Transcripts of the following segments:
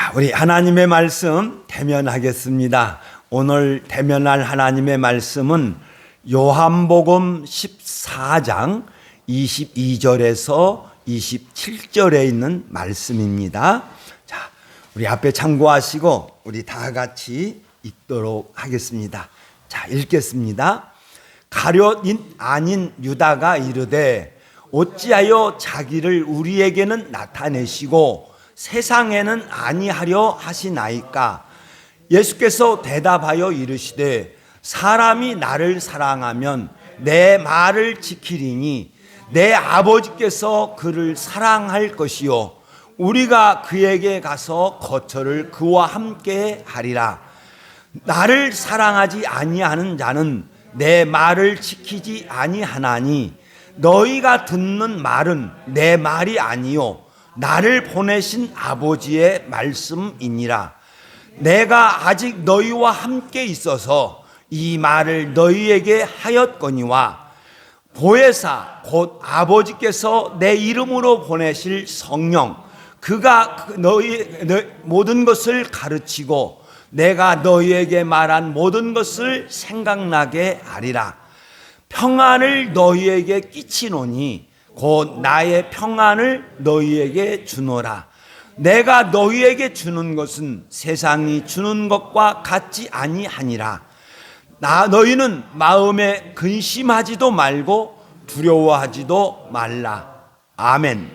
자, 우리 하나님의 말씀 대면하겠습니다. 오늘 대면할 하나님의 말씀은 요한복음 14장 22절에서 27절에 있는 말씀입니다. 자, 우리 앞에 참고하시고 우리 다 같이 읽도록 하겠습니다. 자, 읽겠습니다. 가룟 아닌 유다가 이르되 어찌하여 자기를 우리에게는 나타내시고 세상에는 아니하려 하시나이까? 예수께서 대답하여 이르시되 사람이 나를 사랑하면 내 말을 지키리니 내 아버지께서 그를 사랑할 것이요 우리가 그에게 가서 거처를 그와 함께 하리라. 나를 사랑하지 아니하는 자는 내 말을 지키지 아니하나니 너희가 듣는 말은 내 말이 아니요 나를 보내신 아버지의 말씀이니라. 내가 아직 너희와 함께 있어서 이 말을 너희에게 하였거니와 보혜사 곧 아버지께서 내 이름으로 보내실 성령 그가 너희 모든 것을 가르치고 내가 너희에게 말한 모든 것을 생각나게 하리라. 평안을 너희에게 끼치노니 곧 나의 평안을 너희에게 주노라. 내가 너희에게 주는 것은 세상이 주는 것과 같지 아니하니라. 너희는 마음에 근심하지도 말고 두려워하지도 말라. 아멘.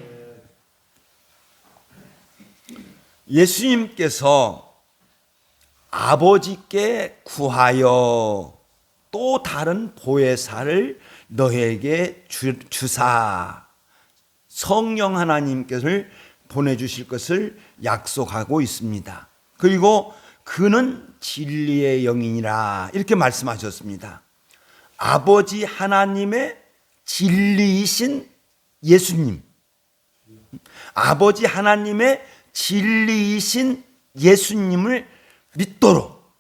예수님께서 아버지께 구하여 또 다른 보혜사를 너에게 주사 성령 하나님께서 보내주실 것을 약속하고 있습니다. 그리고 그는 진리의 영이니라 이렇게 말씀하셨습니다. 아버지 하나님의 진리이신 예수님, 아버지 하나님의 진리이신 예수님을 믿도록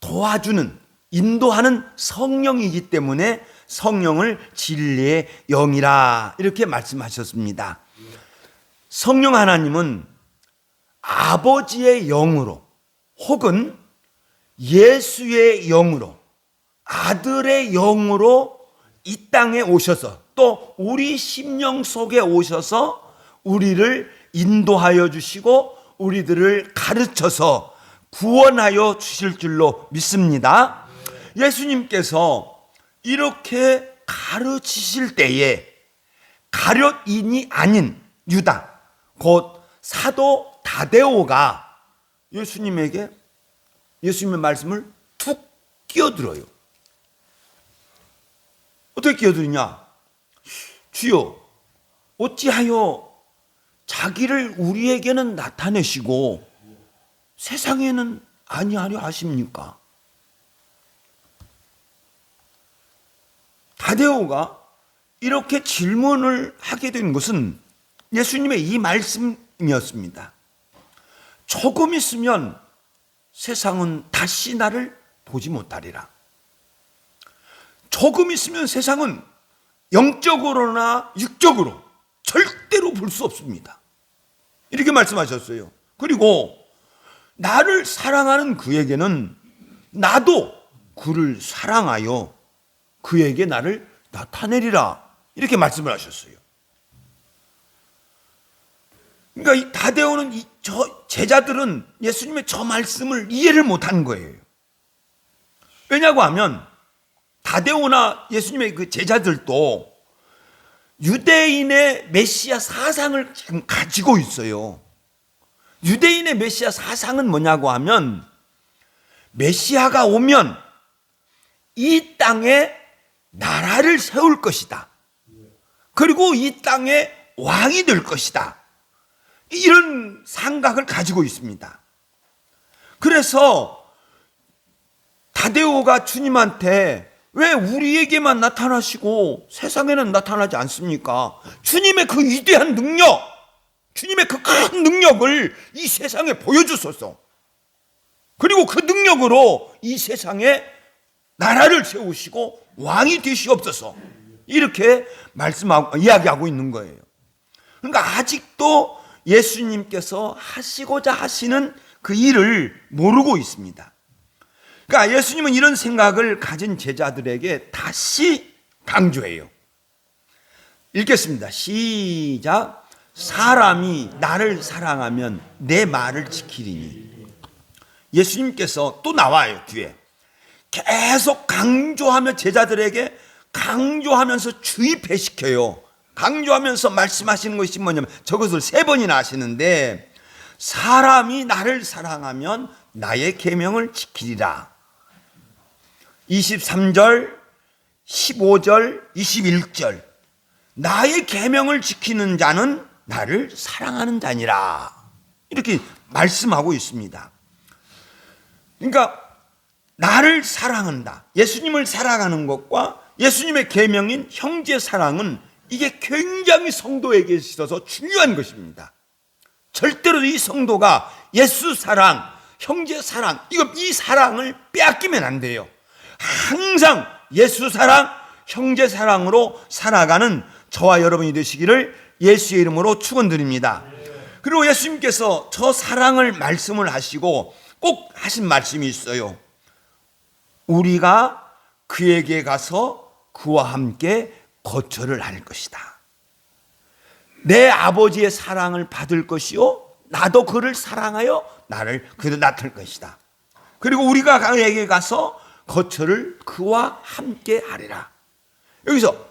도와주는 인도하는 성령이기 때문에 성령을 진리의 영이라 이렇게 말씀하셨습니다. 성령 하나님은 아버지의 영으로 혹은 예수의 영으로 아들의 영으로 이 땅에 오셔서 또 우리 심령 속에 오셔서 우리를 인도하여 주시고 우리들을 가르쳐서 구원하여 주실 줄로 믿습니다. 예수님께서 이렇게 가르치실 때에 가룟인이 아닌 유다 곧 사도 다데오가 예수님의 말씀을 툭 끼어들어요. 어떻게 끼어들냐? 주여 어찌하여 자기를 우리에게는 나타내시고 세상에는 아니하려 하십니까? 다데오가 이렇게 질문을 하게 된 것은 예수님의 이 말씀이었습니다. 조금 있으면 세상은 다시 나를 보지 못하리라. 조금 있으면 세상은 영적으로나 육적으로 절대로 볼 수 없습니다. 이렇게 말씀하셨어요. 그리고 나를 사랑하는 그에게는 나도 그를 사랑하여 그에게 나를 나타내리라 이렇게 말씀을 하셨어요. 그러니까 이 다데오는 제자들은 예수님의 저 말씀을 이해를 못한 거예요. 왜냐고 하면 다데오나 예수님의 그 제자들도 유대인의 메시아 사상을 지금 가지고 있어요. 유대인의 메시아 사상은 뭐냐고 하면 메시아가 오면 이 땅에 나라를 세울 것이다. 그리고 이 땅에 왕이 될 것이다. 이런 생각을 가지고 있습니다. 그래서 다데오가 주님한테 왜 우리에게만 나타나시고 세상에는 나타나지 않습니까? 주님의 그 위대한 능력, 주님의 그 큰 능력을 이 세상에 보여주소서. 그리고 그 능력으로 이 세상에 나라를 세우시고 왕이 되시옵소서. 이렇게 이야기하고 있는 거예요. 그러니까 아직도 예수님께서 하시고자 하시는 그 일을 모르고 있습니다. 그러니까 예수님은 이런 생각을 가진 제자들에게 다시 강조해요. 읽겠습니다. 시작. 사람이 나를 사랑하면 내 말을 지키리니. 예수님께서 또 나와요, 뒤에. 계속 강조하며 제자들에게 강조하면서 주입해시켜요. 강조하면서 말씀하시는 것이 뭐냐면 저것을 3번이나 하시는데, 사람이 나를 사랑하면 나의 계명을 지키리라. 23절, 15절, 21절. 나의 계명을 지키는 자는 나를 사랑하는 자니라. 이렇게 말씀하고 있습니다. 그러니까 나를 사랑한다, 예수님을 사랑하는 것과 예수님의 계명인 형제 사랑은 이게 굉장히 성도에게 있어서 중요한 것입니다. 절대로 이 성도가 예수 사랑, 형제 사랑, 이 사랑을 빼앗기면 안 돼요. 항상 예수 사랑, 형제 사랑으로 살아가는 저와 여러분이 되시기를 예수의 이름으로 축원드립니다. 그리고 예수님께서 저 사랑을 말씀을 하시고 꼭 하신 말씀이 있어요. 우리가 그에게 가서 그와 함께 거처를 할 것이다. 내 아버지의 사랑을 받을 것이요, 나도 그를 사랑하여 그를 나타낼 것이다. 그리고 우리가 그에게 가서 거처를 그와 함께 하리라. 여기서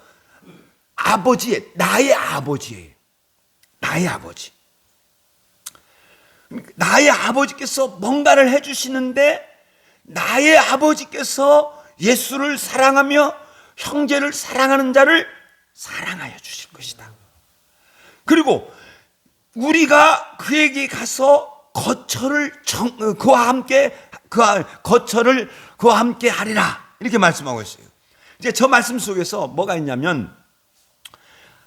나의 아버지예요. 나의 아버지. 나의 아버지께서 뭔가를 해주시는데, 나의 아버지께서 예수를 사랑하며 형제를 사랑하는 자를 사랑하여 주실 것이다. 그리고 우리가 그에게 가서 거처를 그와 함께 하리라, 이렇게 말씀하고 있어요. 이제 저 말씀 속에서 뭐가 있냐면,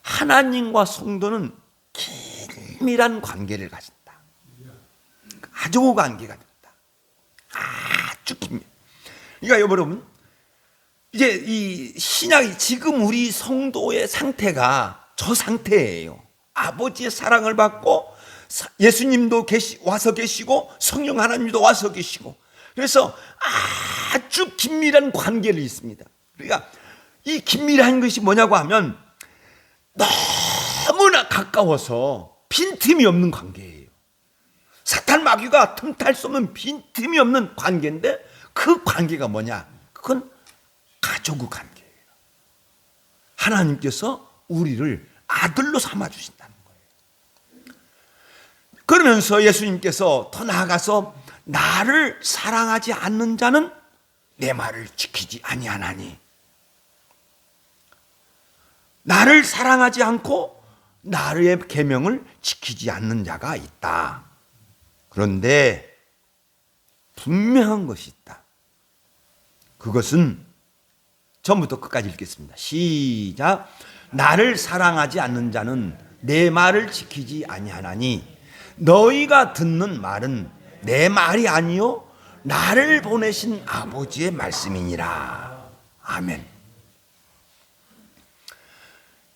하나님과 성도는 긴밀한 관계를 가진다. 가족 관계가 된다. 아주 긴밀. 그러니까 여러분, 이제 이 신약이 지금 우리 성도의 상태가 저 상태예요. 아버지의 사랑을 받고 예수님도 와서 계시고 성령 하나님도 와서 계시고, 그래서 아주 긴밀한 관계를 있습니다. 그러니까 이 긴밀한 것이 뭐냐고 하면 너무나 가까워서 빈틈이 없는 관계예요. 사탄 마귀가 틈탈 수 없는 빈틈이 없는 관계인데, 그 관계가 뭐냐? 그건 가족의 관계예요. 하나님께서 우리를 아들로 삼아주신다는 거예요. 그러면서 예수님께서 더 나아가서 나를 사랑하지 않는 자는 내 말을 지키지 아니하나니, 나를 사랑하지 않고 나의 계명을 지키지 않는 자가 있다. 그런데 분명한 것이 있다. 그것은 처음부터 끝까지 읽겠습니다. 시작. 나를 사랑하지 않는 자는 내 말을 지키지 아니하나니, 너희가 듣는 말은 내 말이 아니요 나를 보내신 아버지의 말씀이니라. 아멘.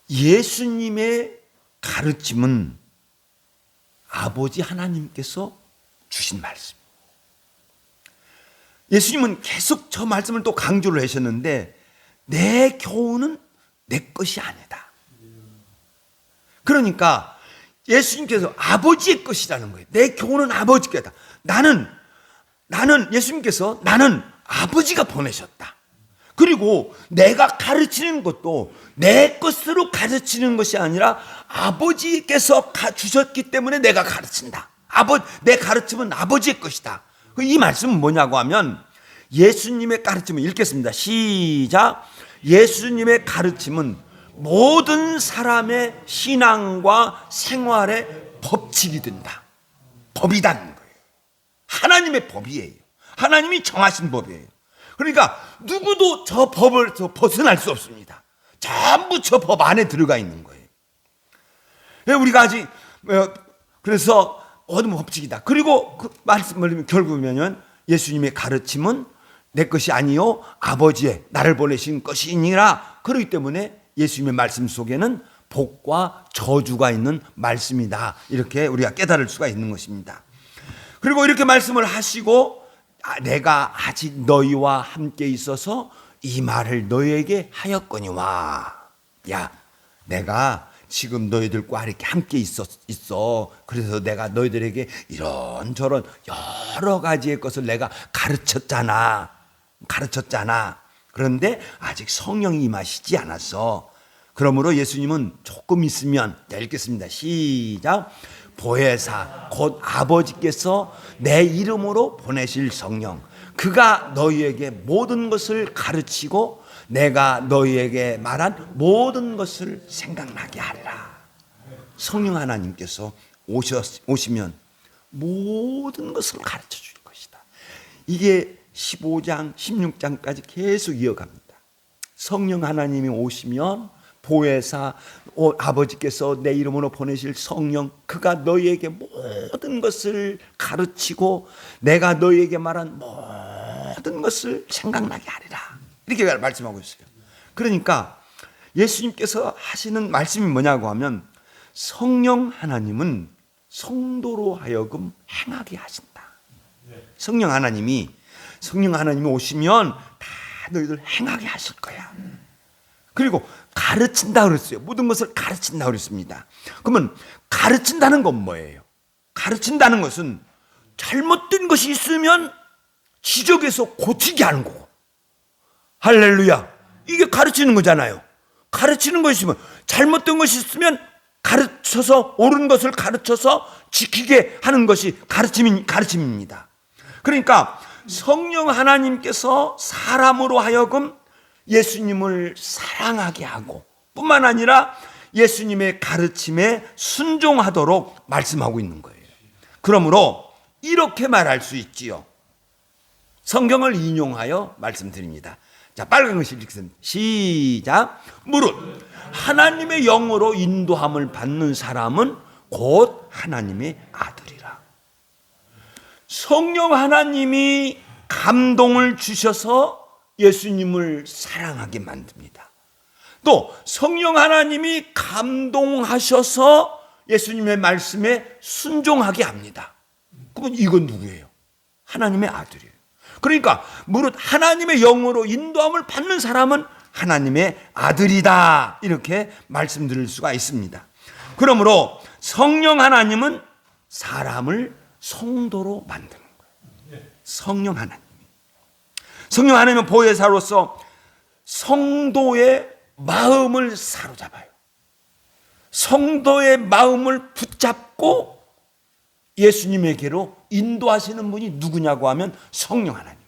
예수님의 가르침은 아버지 하나님께서 주신 말씀. 예수님은 계속 저 말씀을 또 강조를 하셨는데, 내 교훈은 내 것이 아니다. 그러니까 예수님께서 아버지의 것이라는 거예요. 내 교훈은 아버지께다. 나는 예수님께서 나는 아버지가 보내셨다. 그리고 내가 가르치는 것도 내 것으로 가르치는 것이 아니라 아버지께서 주셨기 때문에 내가 가르친다. 내 가르침은 아버지의 것이다. 이 말씀은 뭐냐고 하면, 예수님의 가르침은 읽겠습니다. 시작. 예수님의 가르침은 모든 사람의 신앙과 생활의 법칙이 된다. 법이다는 거예요. 하나님의 법이에요. 하나님이 정하신 법이에요. 그러니까 누구도 저 법을 벗어날 수 없습니다. 전부 저 법 안에 들어가 있는 거예요. 우리가 아직 그래서 모든 법칙이다. 그리고 그 말씀을 결국에는 예수님의 가르침은 내 것이 아니요 아버지의 나를 보내신 것이니라. 그렇기 때문에 예수님의 말씀 속에는 복과 저주가 있는 말씀이다. 이렇게 우리가 깨달을 수가 있는 것입니다. 그리고 이렇게 말씀을 하시고 내가 아직 너희와 함께 있어서 이 말을 너희에게 하였거니와. 야, 내가 지금 너희들과 이렇게 함께 있어. 그래서 내가 너희들에게 이런저런 여러 가지의 것을 내가 가르쳤잖아. 그런데 아직 성령이 임하시지 않았어. 그러므로 예수님은 조금 있으면, 읽겠습니다. 시작. 보혜사 곧 아버지께서 내 이름으로 보내실 성령, 그가 너희에게 모든 것을 가르치고 내가 너희에게 말한 모든 것을 생각나게 하리라. 성령 하나님께서 오시면 모든 것을 가르쳐 줄 것이다. 이게 15장 16장까지 계속 이어갑니다. 성령 하나님이 오시면 보혜사 아버지께서 내 이름으로 보내실 성령, 그가 너희에게 모든 것을 가르치고 내가 너희에게 말한 모든 것을 생각나게 하리라. 이렇게 말씀하고 있어요. 그러니까 예수님께서 하시는 말씀이 뭐냐고 하면, 성령 하나님은 성도로 하여금 행하게 하신다. 성령 하나님이 오시면 다 너희들 행하게 하실 거야. 그리고 가르친다 그랬어요. 모든 것을 가르친다 그랬습니다. 그러면 가르친다는 건 뭐예요? 가르친다는 것은 잘못된 것이 있으면 지적해서 고치게 하는 거고. 할렐루야. 이게 가르치는 거잖아요. 가르치는 것이 있으면, 잘못된 것이 있으면 가르쳐서, 옳은 것을 가르쳐서 지키게 하는 것이 가르침입니다. 그러니까 성령 하나님께서 사람으로 하여금 예수님을 사랑하게 하고, 뿐만 아니라 예수님의 가르침에 순종하도록 말씀하고 있는 거예요. 그러므로 이렇게 말할 수 있지요. 성경을 인용하여 말씀드립니다. 자, 빨간 글씨 읽겠습니다. 시작. 무릇 하나님의 영으로 인도함을 받는 사람은 곧 하나님의 아들이라. 성령 하나님이 감동을 주셔서 예수님을 사랑하게 만듭니다. 또 성령 하나님이 감동하셔서 예수님의 말씀에 순종하게 합니다. 그럼 이건 누구예요? 하나님의 아들이에요. 그러니까 무릇 하나님의 영으로 인도함을 받는 사람은 하나님의 아들이다, 이렇게 말씀드릴 수가 있습니다. 그러므로 성령 하나님은 사람을 성도로 만드는 거예요. 성령 하나님은 보혜사로서 성도의 마음을 사로잡아요. 성도의 마음을 붙잡고 예수님에게로 인도하시는 분이 누구냐고 하면 성령 하나님.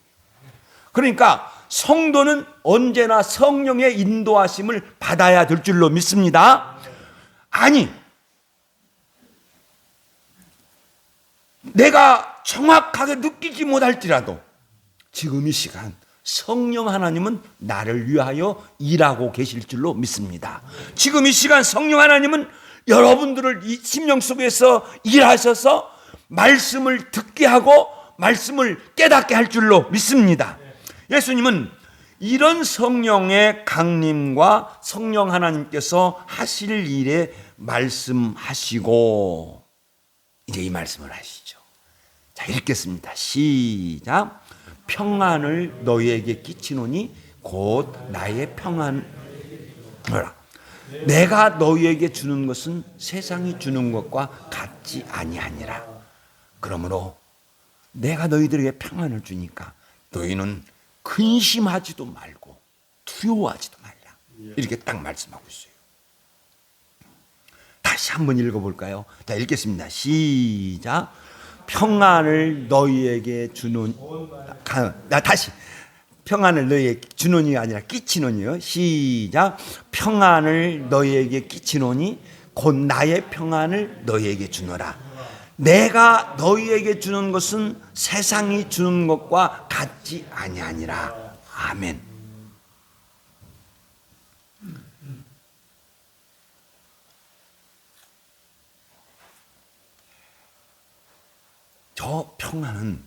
그러니까 성도는 언제나 성령의 인도하심을 받아야 될 줄로 믿습니다. 아니, 내가 정확하게 느끼지 못할지라도 지금 이 시간 성령 하나님은 나를 위하여 일하고 계실 줄로 믿습니다. 지금 이 시간 성령 하나님은 여러분들을 이 심령 속에서 일하셔서 말씀을 듣게 하고 말씀을 깨닫게 할 줄로 믿습니다. 예수님은 이런 성령의 강림과 성령 하나님께서 하실 일에 말씀하시고 이제 이 말씀을 하시죠. 자, 읽겠습니다. 시작. 평안을 너희에게 끼치노니 곧 나의 평안이라. 내가 너희에게 주는 것은 세상이 주는 것과 같지 아니하니라. 그러므로 내가 너희들에게 평안을 주니까 너희는 근심하지도 말고 두려워하지도 말라. 이렇게 딱 말씀하고 있어요. 다시 한번 읽어볼까요? 자, 읽겠습니다. 시작. 평안을 너희에게 주노니, 다시 평안을 너희에게 주노니가 아니라 끼치노니요. 시작. 평안을 너희에게 끼치노니 곧 나의 평안을 너희에게 주노라. 내가 너희에게 주는 것은 세상이 주는 것과 같지 아니하니라. 아멘. 저 평안은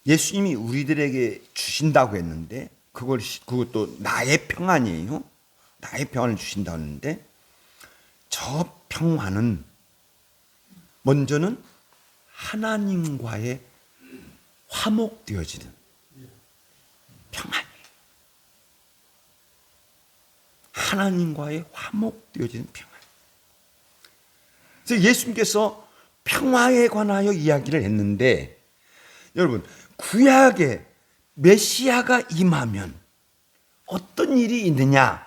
예수님이 우리들에게 주신다고 했는데 그것도 나의 평안이에요. 나의 평안을 주신다고 했는데 저 평안은 먼저는 하나님과의 화목되어지는 평안이에요. 하나님과의 화목되어지는 평안. 그래서 예수님께서 평화에 관하여 이야기를 했는데, 여러분, 구약에 메시아가 임하면 어떤 일이 있느냐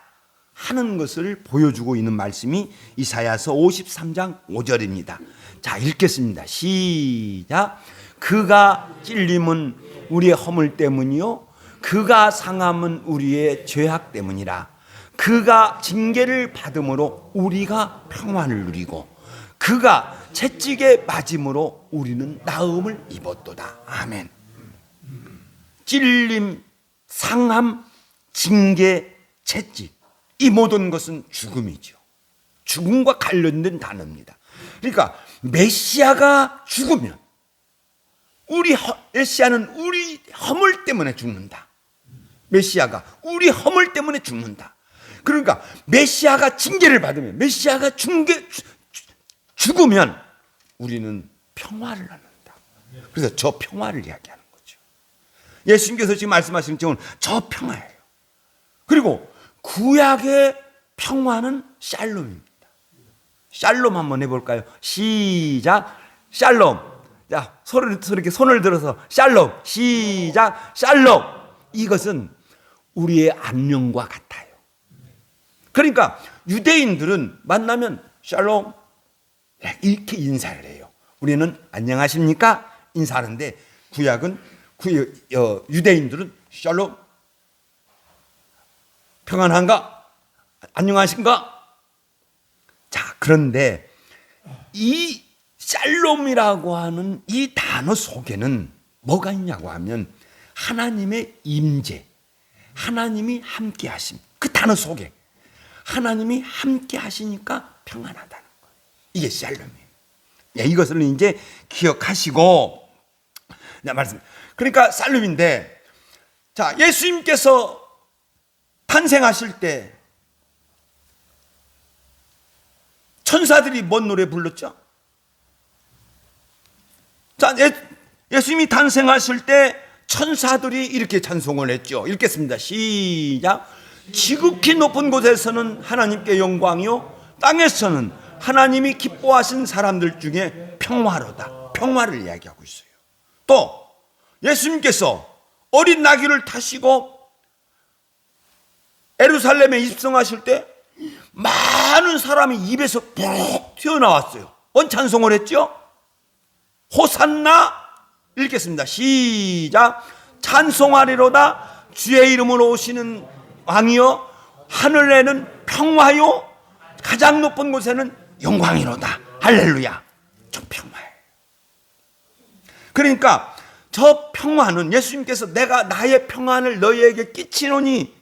하는 것을 보여주고 있는 말씀이 이사야서 53장 5절입니다. 자, 읽겠습니다. 시작. 그가 찔림은 우리의 허물 때문이요 그가 상함은 우리의 죄악 때문이라. 그가 징계를 받음으로 우리가 평안을 누리고 그가 채찍에 맞음으로 우리는 나음을 입었도다. 아멘. 찔림, 상함, 징계, 채찍, 이 모든 것은 죽음이죠. 죽음과 관련된 단어입니다. 그러니까 메시아가 죽으면 메시아는 우리 허물 때문에 죽는다. 메시아가 우리 허물 때문에 죽는다. 그러니까 메시아가 징계를 받으면, 메시아가 죽으면 우리는 평화를 나눈다. 그래서 저 평화를 이야기하는 거죠. 예수님께서 지금 말씀하시는 저 평화예요. 그리고 구약의 평화는 샬롬입니다. 샬롬 한번 해볼까요? 시작. 샬롬. 자, 이렇게 손을 들어서 샬롬. 시작. 샬롬. 이것은 우리의 안녕과 같아요. 그러니까 유대인들은 만나면 샬롬 이렇게 인사를 해요. 우리는 안녕하십니까? 인사하는데 유대인들은 샬롬, 평안한가? 안녕하신가? 자, 그런데 이 샬롬이라고 하는 이 단어 속에는 뭐가 있냐고 하면 하나님의 임재, 하나님이 함께 하심. 그 단어 속에 하나님이 함께 하시니까 평안하다는 거예요. 이게 샬롬이에요. 이것을 이제 기억하시고, 그러니까 샬롬인데, 자, 예수님께서 탄생하실 때 천사들이 뭔 노래 불렀죠? 자, 예수님이 탄생하실 때 천사들이 이렇게 찬송을 했죠. 읽겠습니다. 시작. 지극히 높은 곳에서는 하나님께 영광이요 땅에서는 하나님이 기뻐하신 사람들 중에 평화로다. 평화를 이야기하고 있어요. 또 예수님께서 어린 나귀를 타시고 예루살렘에 입성하실 때 많은 사람이 입에서 푹 튀어나왔어요. 뭔 찬송을 했죠? 호산나. 읽겠습니다. 시작. 찬송하리로다 주의 이름으로 오시는 왕이여 하늘에는 평화요 가장 높은 곳에는 영광이로다. 할렐루야. 저 평화예요. 그러니까 저 평화는 예수님께서 내가 나의 평안을 너희에게 끼치노니,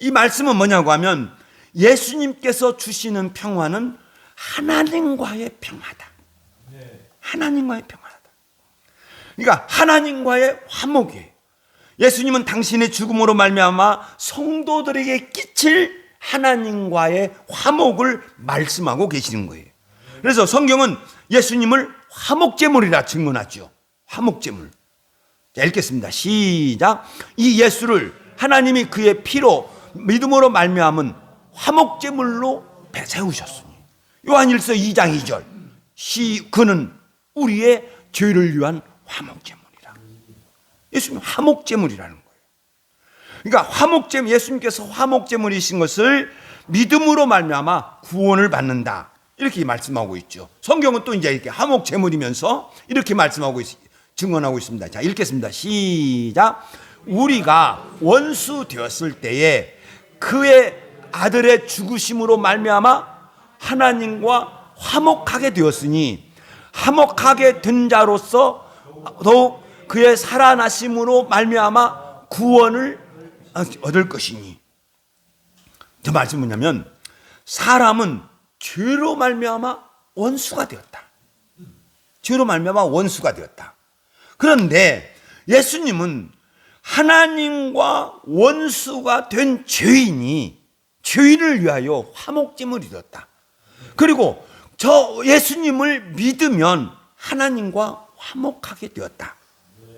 이 말씀은 뭐냐고 하면 예수님께서 주시는 평화는 하나님과의 평화다. 하나님과의 평화다. 그러니까 하나님과의 화목이에요. 예수님은 당신의 죽음으로 말미암아 성도들에게 끼칠 하나님과의 화목을 말씀하고 계시는 거예요. 그래서 성경은 예수님을 화목제물이라 증언하죠. 화목제물. 자, 읽겠습니다. 시작. 이 예수를 하나님이 그의 피로 믿음으로 말미암은 화목제물로 세우셨으니. 요한일서 2장 2절. 그는 우리의 죄를 위한 화목제물이라. 예수님 화목제물이라는 거예요. 그러니까 화목제물, 예수님께서 화목제물이신 것을 믿음으로 말미암아 구원을 받는다. 이렇게 말씀하고 있죠. 성경은 또 이제 이렇게 화목제물이면서 이렇게 말씀하고 증언하고 있습니다. 자, 읽겠습니다. 시작. 우리가 원수 되었을 때에 그의 아들의 죽으심으로 말미암아 하나님과 화목하게 되었으니 화목하게 된 자로서 더욱 그의 살아나심으로 말미암아 구원을 얻을 것이니. 저 말씀은 뭐냐면 사람은 죄로 말미암아 원수가 되었다. 죄로 말미암아 원수가 되었다. 그런데 예수님은 하나님과 원수가 된 죄인이 죄인을 위하여 화목제물이 되었다. 그리고 저 예수님을 믿으면 하나님과 화목하게 되었다.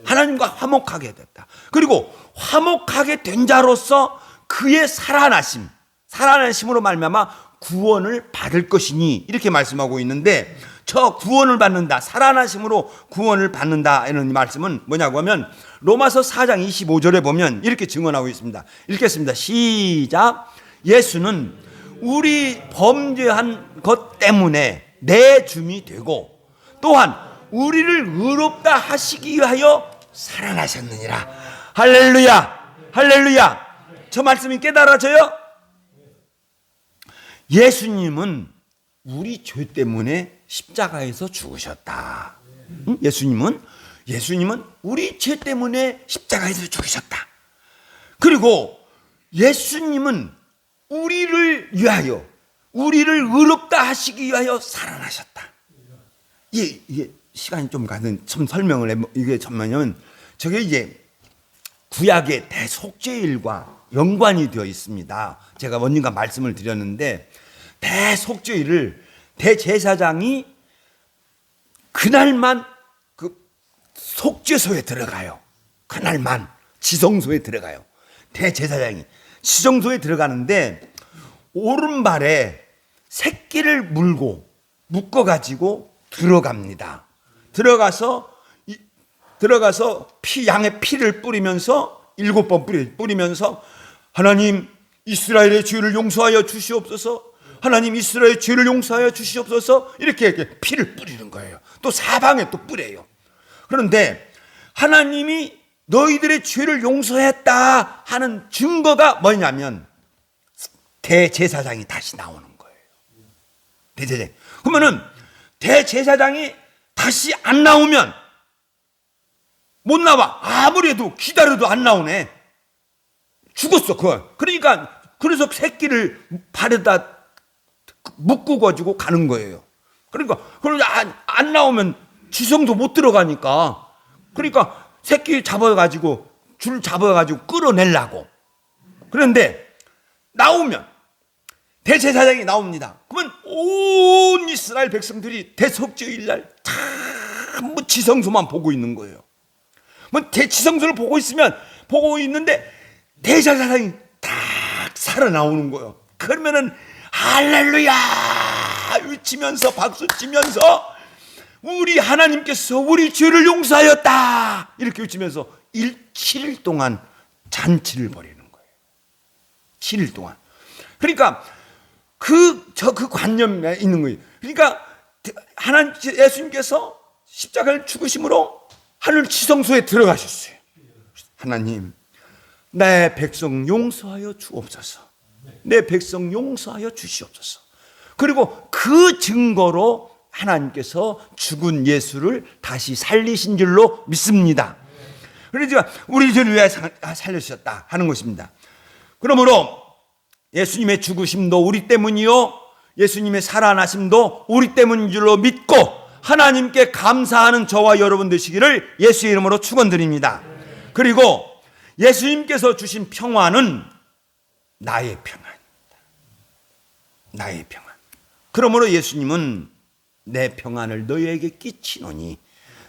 하나님과 화목하게 됐다. 그리고 화목하게 된 자로서 그의 살아나심으로 말미암아 구원을 받을 것이니 이렇게 말씀하고 있는데, 저 구원을 받는다, 살아나심으로 구원을 받는다 이런 말씀은 뭐냐고 하면 로마서 4장 25절에 보면 이렇게 증언하고 있습니다. 읽겠습니다. 시작. 예수는 우리 범죄한 것 때문에 내 줌이 되고 또한 우리를 의롭다 하시기 위하여 살아나셨느니라. 할렐루야, 할렐루야. 저 말씀이 깨달아져요? 예수님은 우리 죄 때문에 십자가에서 죽으셨다. 예수님은 우리 죄 때문에 십자가에서 죽으셨다. 그리고 예수님은 우리를 위하여, 우리를 의롭다 하시기 위하여 살아나셨다. 이게 시간이 좀 가는 좀 설명을 이게 뭐냐면 저게 이제 구약의 대속죄일과 연관이 되어 있습니다. 제가 언젠가 말씀을 드렸는데, 대속죄일을 대제사장이 그날만 그 속죄소에 들어가요. 그날만 지성소에 들어가요. 대제사장이 지성소에 들어가는데 오른발에 새끼를 묶어가지고 들어갑니다. 들어가서 양의 피를 뿌리면서 7번 뿌리면서 하나님 이스라엘의 죄를 용서하여 주시옵소서, 하나님 이스라엘의 죄를 용서하여 주시옵소서, 이렇게 피를 뿌리는 거예요. 또 사방에 또 뿌려요. 그런데 하나님이 너희들의 죄를 용서했다 하는 증거가 뭐냐면 대제사장이 다시 나오는 거예요. 대제사장. 그러면은 대제사장이 다시 안 나오면 못 나와. 아무래도 기다려도 안 나오네. 죽었어, 그걸. 그래서 새끼를 발에다 묶어가지고 가는 거예요. 그러니까 안 나오면 지성도 못 들어가니까. 그러니까 새끼 잡아가지고 줄 잡아가지고 끌어내려고. 그런데 나오면 대제사장이 나옵니다. 그러면 온 이스라엘 백성들이 대속죄일 날 전부 지성소만 보고 있는 거예요. 지성소를 보고 있는데 대제사장이 딱 살아나오는 거예요. 그러면은 할렐루야 외치면서 박수 치면서 우리 하나님께서 우리 죄를 용서하였다 이렇게 외치면서 7일 동안 잔치를 벌이는 거예요. 7일 동안. 그러니까 그 관념에 있는 거예요. 그러니까 예수님께서 십자가를 죽으심으로 하늘 지성소에 들어가셨어요. 하나님, 내 백성 용서하여 주옵소서. 내 백성 용서하여 주시옵소서. 그리고 그 증거로 하나님께서 죽은 예수를 다시 살리신 줄로 믿습니다. 그러니까 우리 죄를 위하여 살려주셨다 하는 것입니다. 그러므로 예수님의 죽으심도 우리 때문이요, 예수님의 살아나심도 우리 때문인 줄로 믿고 하나님께 감사하는 저와 여러분 되시기를 예수의 이름으로 축원드립니다. 그리고 예수님께서 주신 평화는 나의 평안입니다. 나의 평안. 그러므로 예수님은 내 평안을 너희에게 끼치노니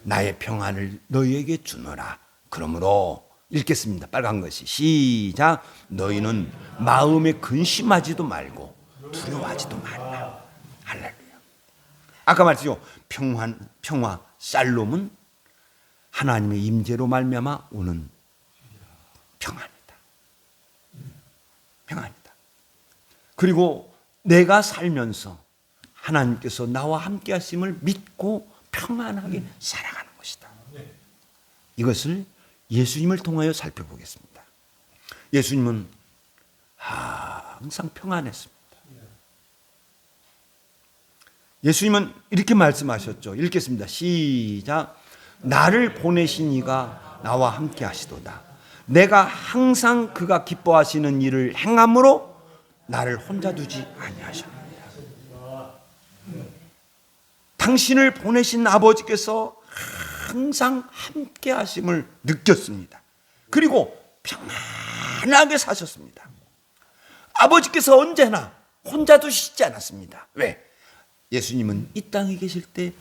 나의 평안을 너희에게 주노라. 그러므로 읽겠습니다. 빨간 것이 시작. 너희는 마음에 근심하지도 말고 두려워하지도 말라. 할렐루야. 아까 말했죠. 평화, 샬롬은 하나님의 임재로 말미암아 오는 평안이다. 평안이다. 그리고 내가 살면서 하나님께서 나와 함께 하심을 믿고 평안하게 살아가는 것이다. 이것을 예수님을 통하여 살펴보겠습니다. 예수님은 항상 평안했습니다. 예수님은 이렇게 말씀하셨죠. 읽겠습니다. 시작. 나를 보내신 이가 나와 함께 하시도다. 내가 항상 그가 기뻐하시는 일을 행함으로 나를 혼자 두지 아니하셨느니라. 당신을 보내신 아버지께서 항상 함께 하심을 느꼈습니다. 그리고 평안하게 사셨습니다. 아버지께서 언제나 혼자 두시지 않았습니다. 왜? 예수님은 이 땅에 계실 때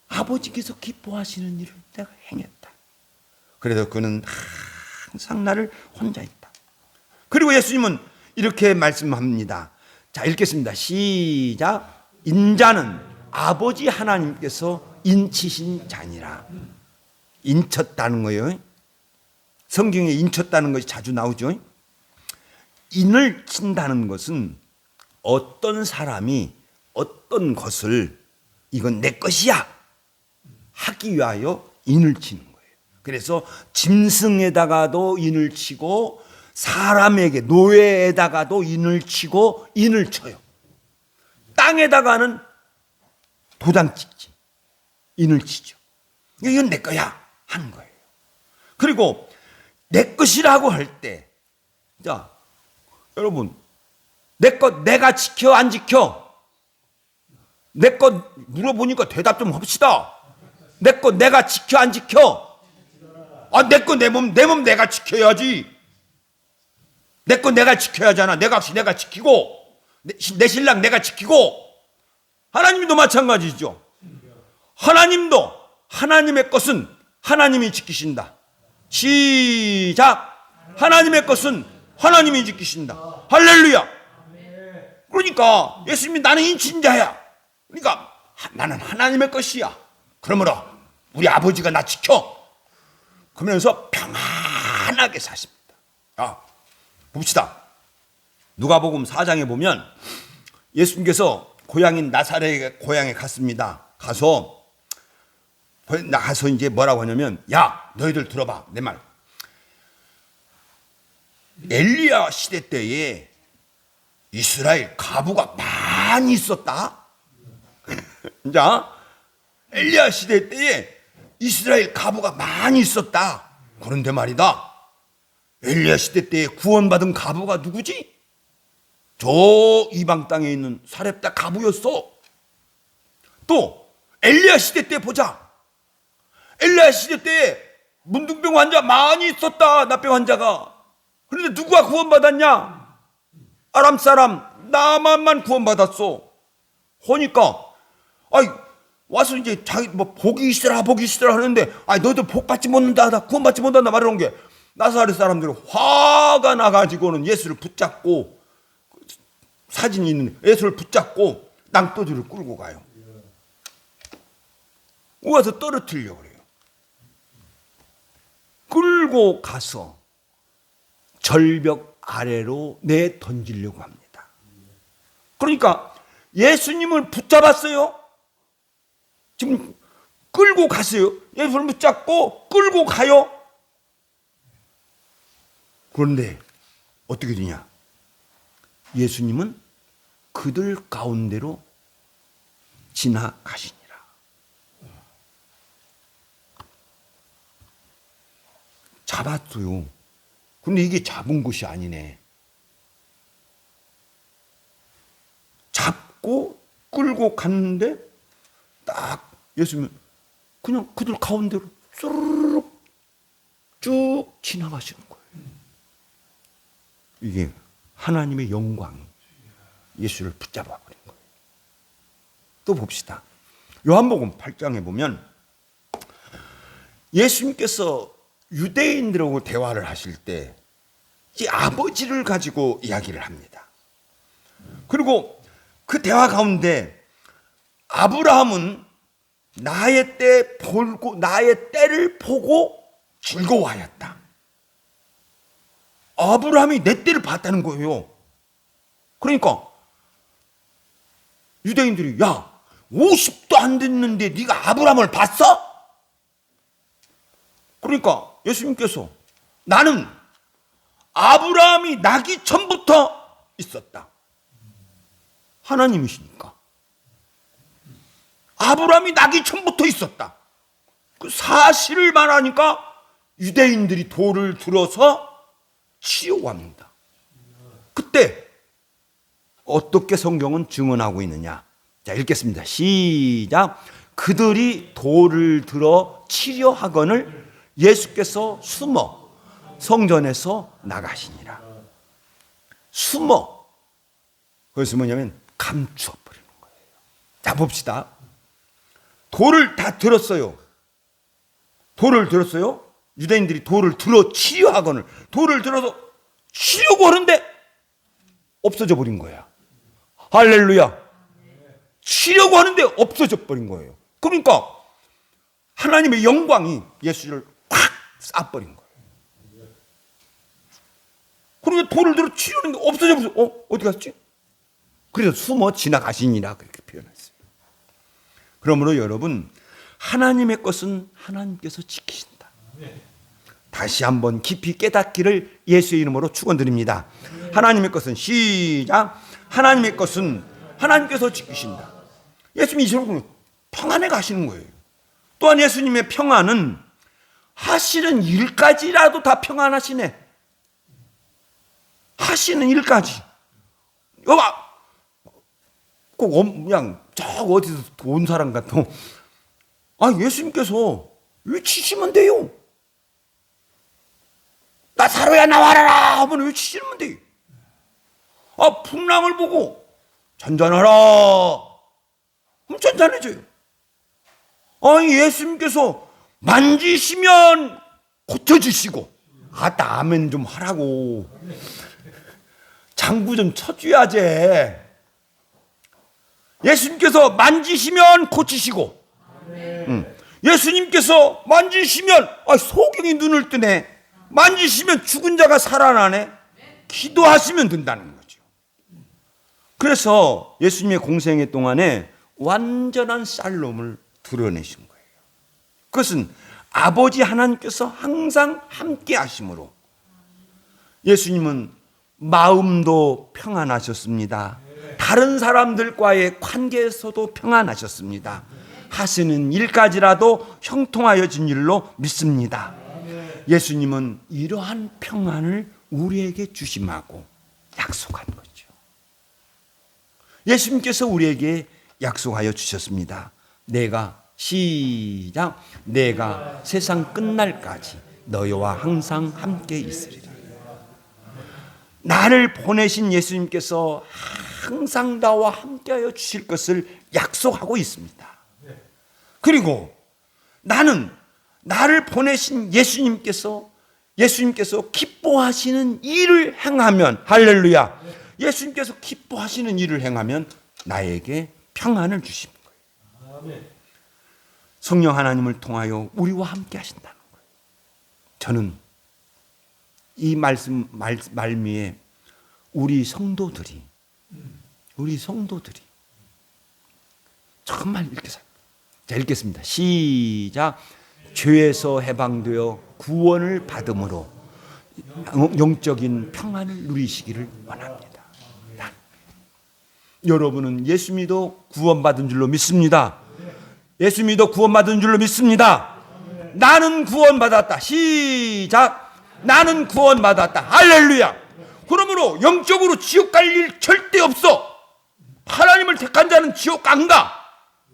아버지께서 기뻐하시는 일을 내가 행했다. 그래서 그는 항상 나를 혼자 있다. 그리고 예수님은 이렇게 말씀합니다. 자, 읽겠습니다. 시작. 인자는 아버지 하나님께서 인치신 자니라. 인쳤다는 거예요. 성경에 인쳤다는 것이 자주 나오죠. 인을 친다는 것은 어떤 사람이 어떤 것을 이건 내 것이야 하기 위하여 인을 치는 거예요. 그래서 짐승에다가도 인을 치고 사람에게 노예에다가도 인을 치고 인을 쳐요. 땅에다가는 도장 찍지. 인을 치죠. 이건 내 거야 하는 거예요. 그리고 내 것이라고 할 때, 자, 여러분, 내 것 내가 지켜 안 지켜? 내 것 물어보니까 대답 좀 합시다. 내 것 내가 지켜 안 지켜? 아, 내 것 내 몸 내가 지켜야지. 내 것 내가 지켜야 하잖아. 내 값이 내가 지키고 내 신랑 내가 지키고. 하나님도 마찬가지죠. 하나님도 하나님의 것은 하나님이 지키신다. 시작. 하나님의 것은 하나님이 지키신다. 할렐루야. 그러니까 예수님이 나는 인친자야. 그러니까 나는 하나님의 것이야. 그러므로 우리 아버지가 나 지켜. 그러면서 평안하게 사십니다. 봅시다. 누가복음 4장에 보면 예수님께서 고향인 나사렛 고향에 갔습니다. 가서 이제 뭐라고 하냐면, 야, 너희들 들어봐, 내 말. 엘리야 시대 때에 이스라엘 과부가 많이 있었다. 자, 엘리야 시대 때에 이스라엘 과부가 많이 있었다. 그런데 말이다, 엘리야 시대 때에 구원받은 과부가 누구지? 저 이방 땅에 있는 사렙다 과부였어. 또 엘리야 시대 때 보자. 엘리야 시대 때에 문둥병 환자 많이 있었다. 납병 환자가. 그런데 누가 구원받았냐? 아람 사람 나만만 구원받았어. 그러니까 와서 이제 자기 뭐 복이 있으라 하는데, 너희들 복 받지 못한다, 구원받지 못한다 말하는 게, 나사렛 사람들이 화가 나가지고는 예수를 붙잡고, 사진이 있는 예수를 붙잡고 낭떠지를 끌고 가요. 와서 떨어뜨리려고 그래요. 끌고 가서 절벽 아래로 내 던지려고 합니다. 그러니까 예수님을 붙잡았어요. 지금 끌고 갔어요. 예수를 붙잡고 끌고 가요. 그런데 어떻게 되냐? 예수님은 그들 가운데로 지나가시니라. 잡았어요. 근데 이게 잡은 것이 아니네. 잡고 끌고 갔는데 딱 예수님은 그냥 그들 가운데로 쏘르륵 쭉 지나가시는 거예요. 이게 하나님의 영광이 예수를 붙잡아 버린 거예요. 또 봅시다. 요한복음 8장에 보면 예수님께서 유대인들하고 대화를 하실 때 이 아버지를 가지고 이야기를 합니다. 그리고 그 대화 가운데 아브라함은 나의 때를 보고 즐거워하였다. 아브라함이 내 때를 봤다는 거예요. 그러니까 유대인들이, 야, 50도 안 됐는데 네가 아브라함을 봤어? 그러니까 예수님께서, 나는 아브라함이 나기 전부터 있었다. 하나님이시니까. 아브라함이 나기 전부터 있었다. 그 사실을 말하니까 유대인들이 돌을 들어서 치려고 합니다. 그때 어떻게 성경은 증언하고 있느냐? 자, 읽겠습니다. 시작. 그들이 돌을 들어 치려 하거늘 예수께서 숨어 성전에서 나가시니라. 숨어. 그것은 뭐냐면 감추어 버리는 거예요. 자, 봅시다. 돌을 다 들었어요. 돌을 들었어요. 유대인들이 돌을 들어 치료하거늘 돌을 들어서 치려고 하는데 없어져 버린 거야. 할렐루야. 치려고 하는데 없어져 버린 거예요. 그러니까 하나님의 영광이 예수를 확 쏴버린 거예요. 그러니까 돌을 들어 치려는데 없어져 버렸어. 어디 갔지? 그래서 숨어 지나가시니라 그렇게 표현했어요. 그러므로 여러분, 하나님의 것은 하나님께서 지키신다. 다시 한번 깊이 깨닫기를 예수의 이름으로 축원드립니다. 하나님의 것은 시작. 하나님의 것은 하나님께서 지키신다. 예수님이 이처럼 평안에 가시는 거예요. 또한 예수님의 평안은 하시는 일까지라도 다 평안하시네. 하시는 일까지. 꼭 그냥 저 어디서 온 사람 같아. 예수님께서 외치시면 돼요. 나사로야 나와라 하면 외치시면 돼요. 풍랑을 보고 잔잔하라 그럼 잔잔해져요. 예수님께서 만지시면 고쳐주시고, 아멘 좀 하라고. 장구 좀 쳐줘야지. 예수님께서 만지시면 고치시고, 예수님께서 만지시면 소경이 눈을 뜨네. 만지시면 죽은 자가 살아나네. 기도하시면 된다는 거죠. 그래서 예수님의 공생애 동안에 완전한 샬롬을 드러내신 거예요. 그것은 아버지 하나님께서 항상 함께 하심으로 예수님은 마음도 평안하셨습니다. 다른 사람들과의 관계에서도 평안하셨습니다. 하시는 일까지라도 형통하여진 일로 믿습니다. 예수님은 이러한 평안을 우리에게 주심하고 약속한 거죠. 예수님께서 우리에게 약속하여 주셨습니다. 내가 시작. 내가 세상 끝날까지 너희와 항상 함께 있으리라. 나를 보내신 예수님께서 항상 나와 함께하여 주실 것을 약속하고 있습니다. 그리고 나를 보내신 예수님께서 기뻐하시는 일을 행하면, 할렐루야, 예수님께서 기뻐하시는 일을 행하면 나에게 평안을 주시는 거예요. 성령 하나님을 통하여 우리와 함께 하신다는 거예요. 저는 이 말씀 말미에 우리 성도들이 정말 이렇게 살. 자, 읽겠습니다. 시작. 죄에서 해방되어 구원을 받음으로 영적인 평안을 누리시기를 원합니다. 여러분은 예수 믿어 구원받은 줄로 믿습니다. 예수 믿어 구원받은 줄로 믿습니다. 나는 구원받았다. 시작. 나는 구원받았다. 할렐루야. 그러므로 영적으로 지옥 갈 일 절대 없어. 하나님을 택한 자는 지옥 안 가.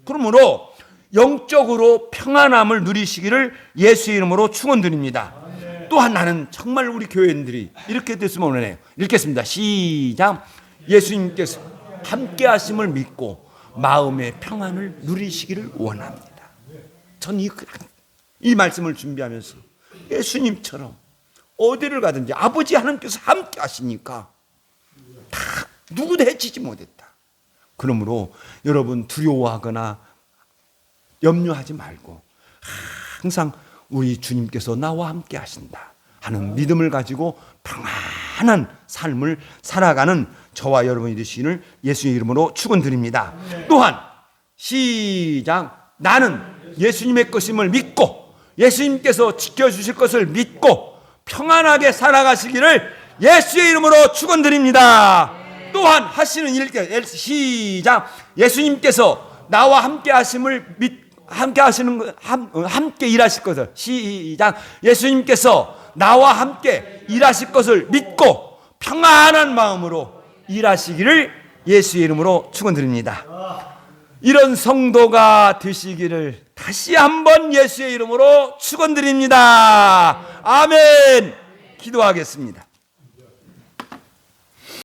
그러므로 영적으로 평안함을 누리시기를 예수의 이름으로 축원드립니다. 또한 나는 정말 우리 교회인들이 이렇게 됐으면 원해요. 읽겠습니다. 시작. 예수님께서 함께 하심을 믿고 마음의 평안을 누리시기를 원합니다. 전 이 말씀을 준비하면서 예수님처럼 어디를 가든지 아버지 하나님께서 함께 하시니까 다 누구도 해치지 못했다. 그러므로 여러분 두려워하거나 염려하지 말고 항상 우리 주님께서 나와 함께 하신다 하는 믿음을 가지고 평안한 삶을 살아가는 저와 여러분이 되시기를 예수의 이름으로 축원드립니다. 또한 시작. 나는 예수님의 것임을 믿고 예수님께서 지켜주실 것을 믿고 평안하게 살아가시기를 예수의 이름으로 축원드립니다. 또한 하시는 일, 시작. 예수님께서 나와 함께 하심을 함께 일하실 것을, 시작. 예수님께서 나와 함께 일하실 것을 믿고 평안한 마음으로 일하시기를 예수의 이름으로 축원드립니다. 이런 성도가 되시기를 다시 한번 예수의 이름으로 축원드립니다. 아멘. 기도하겠습니다.